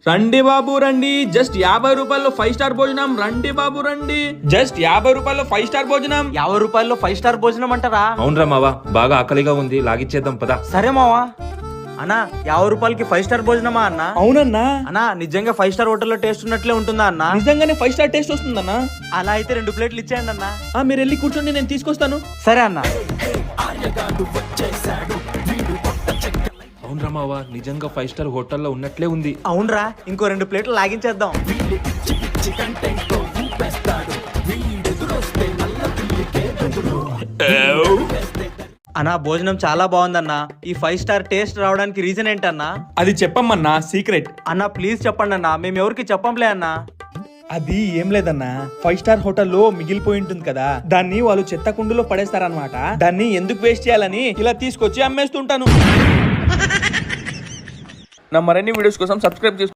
రండి బాబు రండి, జస్ట్ 50 రూపాయల్లో 5 స్టార్ భోజనం. రండి బాబు రండి, జస్ట్ 50 రూపాయల్లో 5 స్టార్ భోజనం. 50 రూపాయల్లో 5 స్టార్ భోజనం అంటారా? అవునరా మావా, బాగా ఆకలిగా ఉంది, లాగిచ్చేద్దాం పదా. సరే మావా. అన్నా 50 రూపాయలకి 5 స్టార్ భోజనమా అన్న? అవునన్నా. అన్నా నిజంగా 5 స్టార్ హోటల్లో టేస్ట్ ఉన్నట్లే ఉంటుందా అన్న? నిజంగానే 5 స్టార్ టేస్ట్ వస్తుందన్నా. అలా అయితే 2 ప్లేట్లు ఇచ్చేయండి అన్న. మీరు వెళ్ళి కూర్చోండి, నేను తీసుకొస్తాను. సరే అన్న. అవునరా మావా, నిజంగా 5 స్టార్ హోటల్లో ఉన్నట్లే ఉంది. అవునరా, ఇంకో 2 ప్లేట్లు లాగించేద్దాం. అన్నా భోజనం చాలా బాగుందన్న. ఈ 5 స్టార్ టేస్ట్ రావడానికి రీజన్ ఏంటన్నా? అది చెప్పమ్మన్నా, సీక్రెట్. అన్న ప్లీజ్ చెప్పండి అన్న, మేము ఎవరికి చెప్పంలే అన్న. అది ఏం లేదన్నా, 5 స్టార్ హోటల్లో మిగిలిపోయి ఉంటుంది కదా, దాన్ని వాళ్ళు చెత్త కుండులో పడేస్తారనమాట. దాన్ని ఎందుకు వేస్ట్ చేయాలని ఇలా తీసుకొచ్చి అమ్మేస్తుంటాను. నా మరిన్ని వీడియోస్ కోసం సబ్స్క్రైబ్ చేసుకోండి.